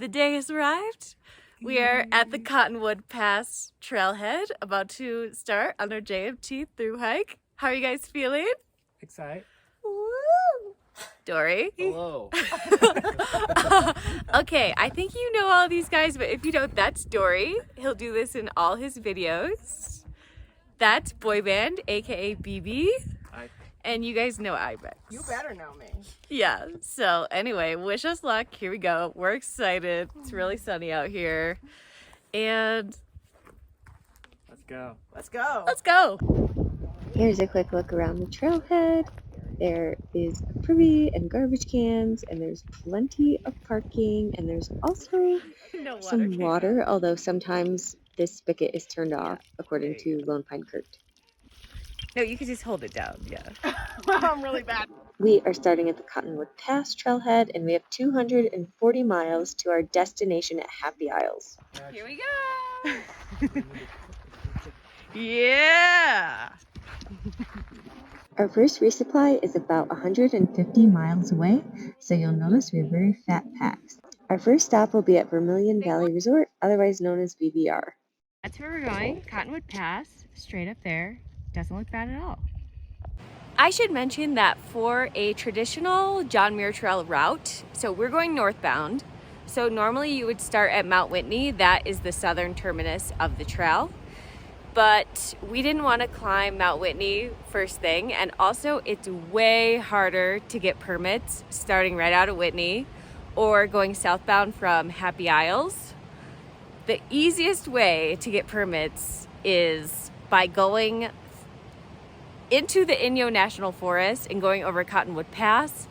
The day has arrived. We are at the Cottonwood Pass Trailhead, about to start on our JMT thru hike. How are you guys feeling? Excited. Woo! Dori? Hello. Okay, I think you know all these guys, but if you don't, that's Dori. He'll do this in all his videos. That's Boy Band, aka BB. Hi. And you guys know Ibex. You better know me. Yeah, so anyway, wish us luck. Here we go. We're excited. It's really sunny out here. And Let's go. Let's go. let's go. Here's a quick look around the trailhead. There is a privy and garbage cans, and there's plenty of parking, and there's also No some water, although sometimes this spigot is turned off, according to Lone Pine Kurt. No, you can just hold it down, yeah. I'm really bad. We are starting at the Cottonwood Pass Trailhead, and we have 240 miles to our destination at Happy Isles. Here we go. Yeah. Our first resupply is about 150 miles away, so you'll notice we have very fat packs. Our first stop will be at Vermilion Valley Resort, otherwise known as VVR. That's where we're going. Cottonwood Pass, straight up there. Doesn't look bad at all. I should mention that for a traditional John Muir Trail route, so we're going northbound. So normally you would start at Mount Whitney. That is the southern terminus of the trail. But we didn't want to climb Mount Whitney first thing. And also it's way harder to get permits starting right out of Whitney or going southbound from Happy Isles. The easiest way to get permits is by going into the Inyo National Forest and going over Cottonwood Pass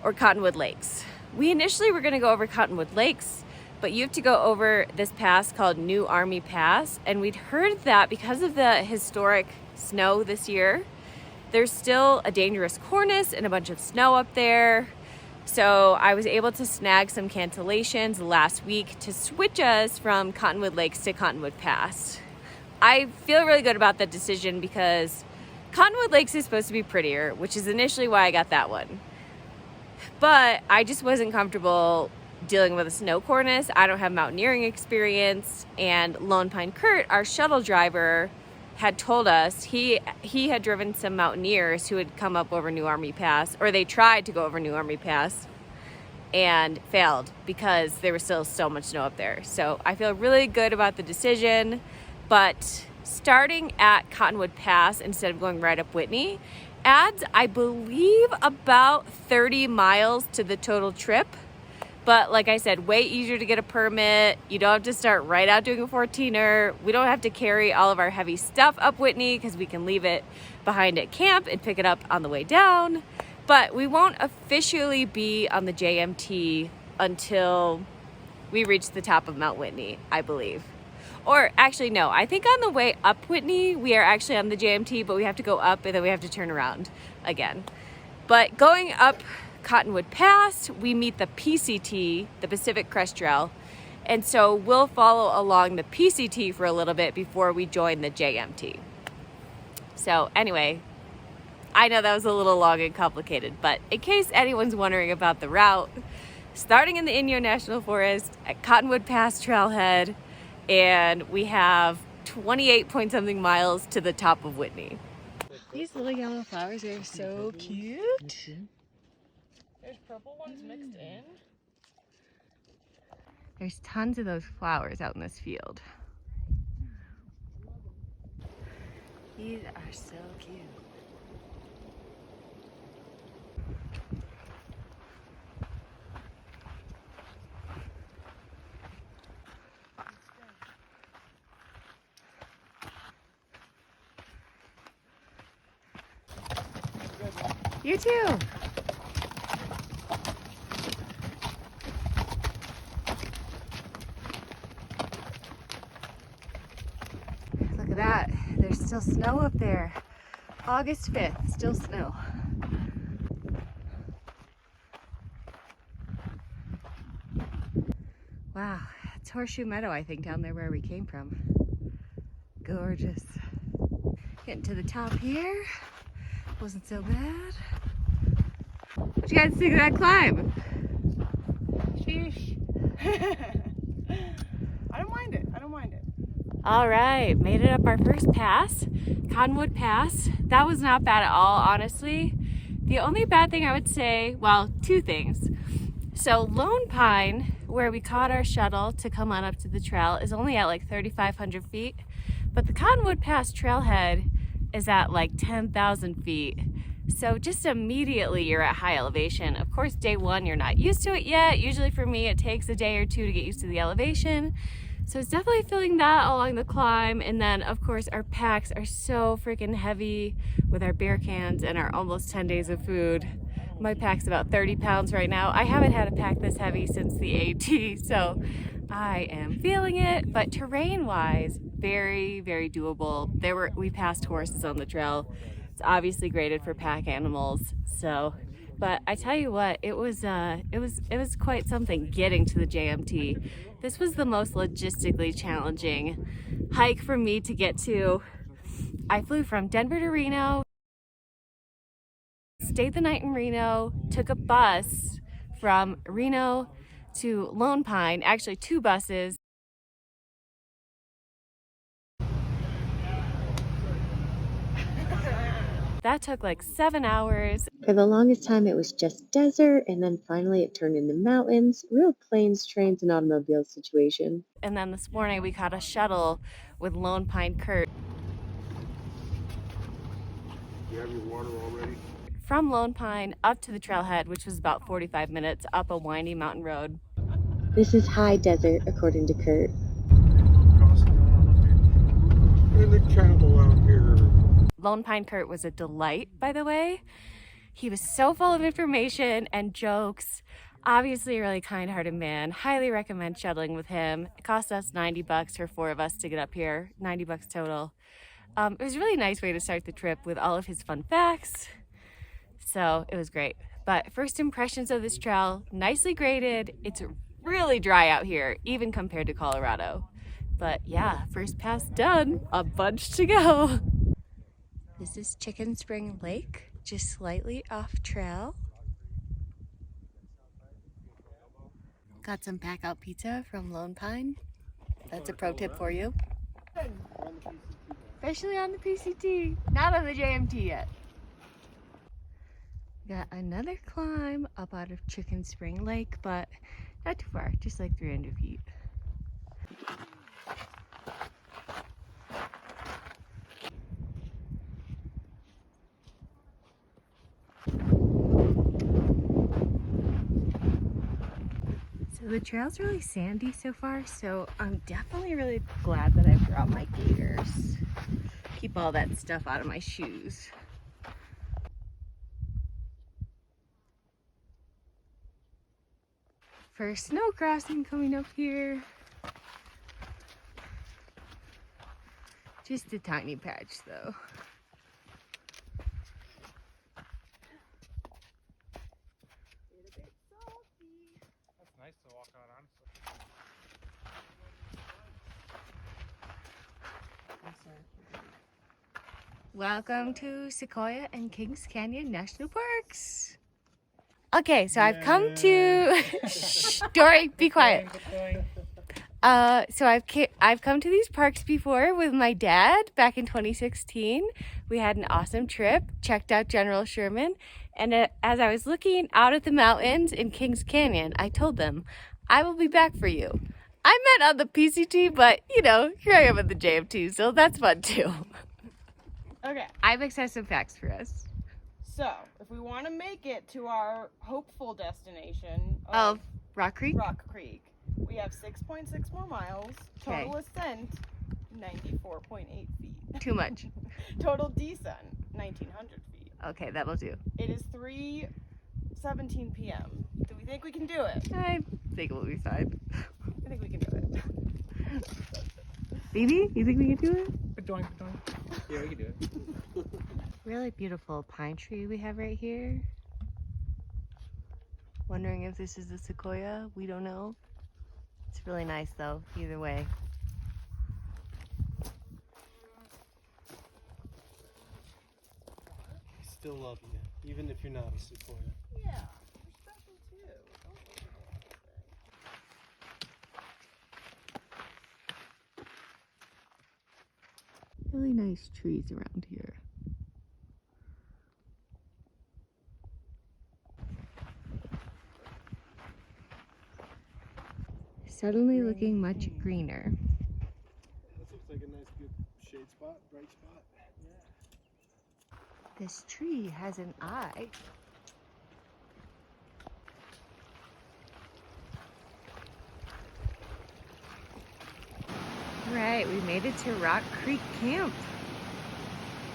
or Cottonwood Lakes. We initially were going to go over Cottonwood Lakes, but you have to go over this pass called New Army Pass, and we'd heard that because of the historic snow this year, there's still a dangerous cornice and a bunch of snow up there. So I was able to snag some cancellations last week to switch us from Cottonwood Lakes to Cottonwood Pass. I feel really good about that decision because Cottonwood Lakes is supposed to be prettier, which is initially why I got that one. But I just wasn't comfortable dealing with a snow cornice. I don't have mountaineering experience, and Lone Pine Kurt, our shuttle driver, had told us he had driven some mountaineers who had come up over New Army Pass, or they tried to go over New Army Pass and failed because there was still so much snow up there. So I feel really good about the decision, but starting at Cottonwood Pass instead of going right up Whitney adds, I believe, about 30 miles to the total trip. But like I said, way easier to get a permit. You don't have to start right out doing a 14er. We don't have to carry all of our heavy stuff up Whitney because we can leave it behind at camp and pick it up on the way down. But we won't officially be on the JMT until we reach the top of Mount Whitney, I believe. Or actually, no, I think on the way up Whitney, we are actually on the JMT, but we have to go up and then we have to turn around again. But going up Cottonwood Pass, we meet the PCT, the Pacific Crest Trail. And so we'll follow along the PCT for a little bit before we join the JMT. So anyway, I know that was a little long and complicated, but in case anyone's wondering about the route, starting in the Inyo National Forest at Cottonwood Pass Trailhead, and we have 28 point something miles to the top of Whitney. These little yellow flowers are so cute. There's purple ones mixed in. There's tons of those flowers out in this field. These are so cute. You too. Look at that. There's still snow up there. August 5th, still snow. Wow, it's Horseshoe Meadow, I think, down there where we came from. Gorgeous. Getting to the top here. Wasn't so bad. What you guys think of that climb? Sheesh. All right, made it up our first pass, Cottonwood Pass. That was not bad at all, honestly. The only bad thing I would say, well, two things. So Lone Pine, where we caught our shuttle to come on up to the trail, is only at like 3,500 feet, but the Cottonwood Pass Trailhead is at like 10,000 feet. So just immediately you're at high elevation. Of course, day one, you're not used to it yet. Usually for me, it takes a day or two to get used to the elevation. So it's definitely feeling that along the climb. And then of course our packs are so freaking heavy with our beer cans and our almost 10 days of food. My pack's about 30 pounds right now. I haven't had a pack this heavy since the AT, so I am feeling it. But terrain-wise, very, very doable. We passed horses on the trail. It's obviously graded for pack animals. So, but I tell you what, it was quite something getting to the JMT. This was the most logistically challenging hike for me to get to. I flew from Denver to Reno, stayed the night in Reno, took a bus from Reno to Lone Pine, actually 2 buses. That took like 7 hours. For the longest time, it was just desert, and then finally it turned into mountains, real planes, trains, and automobiles situation. And then this morning we caught a shuttle with Lone Pine Kurt. You have your water already? From Lone Pine up to the trailhead, which was about 45 minutes up a windy mountain road. This is high desert, according to Kurt. And the cattle out here. Lone Pine Kurt was a delight, by the way. He was so full of information and jokes. Obviously a really kind-hearted man. Highly recommend shuttling with him. It cost us $90 for 4 of us to get up here. $90 total. It was a really nice way to start the trip with all of his fun facts. So it was great. But first impressions of this trail, nicely graded. It's really dry out here, even compared to Colorado. But yeah, first pass done. A bunch to go. This is Chicken Spring Lake, just slightly off trail. Got some pack out pizza from Lone Pine. That's a pro tip for you. Especially on the PCT, not on the JMT yet. Got another climb up out of Chicken Spring Lake, but not too far, just like 300 feet. So the trail's really sandy so far, so I'm definitely really glad that I brought my gaiters. Keep all that stuff out of my shoes. First snow crossing coming up here. Just a tiny patch though. That's nice to walk on, honestly. Welcome to Sequoia and Kings Canyon National Parks. Okay, so I've come to Shh, Dori, be quiet. So I've come to these parks before with my dad back in 2016. We had an awesome trip, checked out General Sherman, and as I was looking out at the mountains in Kings Canyon, I told them, I will be back for you. I met on the PCT, but you know, here I am at the JMT, so that's fun too. Okay, Ibex has some facts for us. so if we want to make it to our hopeful destination Of Rock Creek? Rock Creek, we have 6.6 more miles. Total ascent, 94.8 feet. Too much. Total descent, 1,900 feet. Okay, that'll do. It is 3:17 p.m. Do we think we can do it? I think we'll be fine. I think we can do it. Baby, you think we can do it? Ba-doink, ba-doink. Yeah, we can do it. Really beautiful pine tree we have right here. Wondering if this is a sequoia. We don't know. It's really nice though, either way. I still love you, even if you're not a Sequoia. Yeah, you're special too. Don't look at that thing. Really nice trees around here. Suddenly looking much greener. This looks like a nice good shade spot, bright spot. This tree has an eye. Right, we made it to Rock Creek Camp.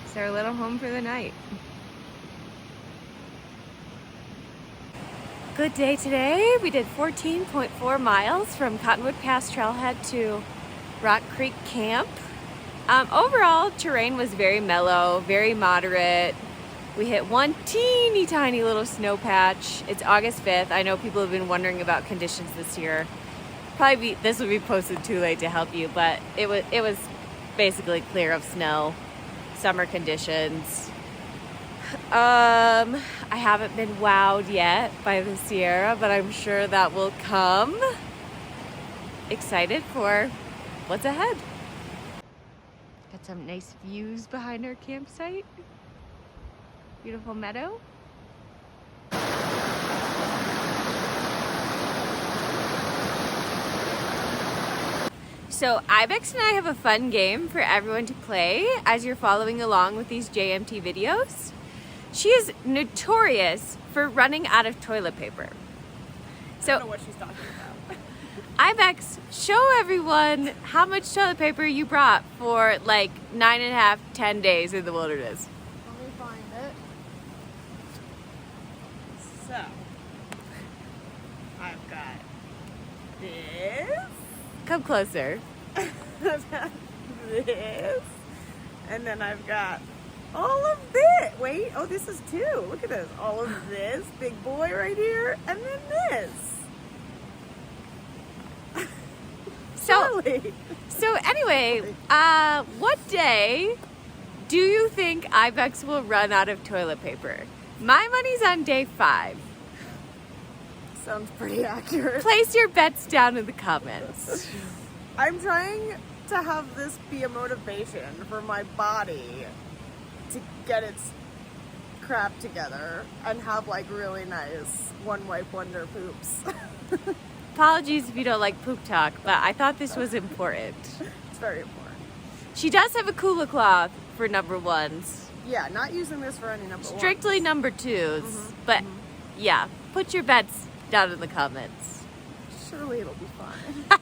It's our little home for the night. Good day today. We did 14.4 miles from Cottonwood Pass Trailhead to Rock Creek Camp. Overall, terrain was very mellow, very moderate. We hit one teeny tiny little snow patch. It's August 5th. I know people have been wondering about conditions this year. This will be posted too late to help you, but it was basically clear of snow, summer conditions. I haven't been wowed yet by the Sierra, but I'm sure that will come. Excited for what's ahead. Got some nice views behind our campsite. Beautiful meadow. So Ibex and I have a fun game for everyone to play as you're following along with these JMT videos. She is notorious for running out of toilet paper. I don't know what she's talking about. Ibex, show everyone how much toilet paper you brought for like 9.5, 10 days in the wilderness. Let me find it. So, I've got this. Come closer. I've got this. And then I've got all of this. Wait, oh, this is two. Look at this. All of this big boy right here. And then this. So anyway, what day do you think Ibex will run out of toilet paper? My money's on day 5. Sounds pretty accurate. Place your bets down in the comments. I'm trying to have this be a motivation for my body to get its crap together and have like really nice one wipe wonder poops. Apologies if you don't like poop talk, but I thought this was important. It's very important. She does have a cooler cloth for number 1s. Yeah, not using this for any number Strictly ones. number 2s. But yeah, put your bets down in the comments. Surely it'll be fine.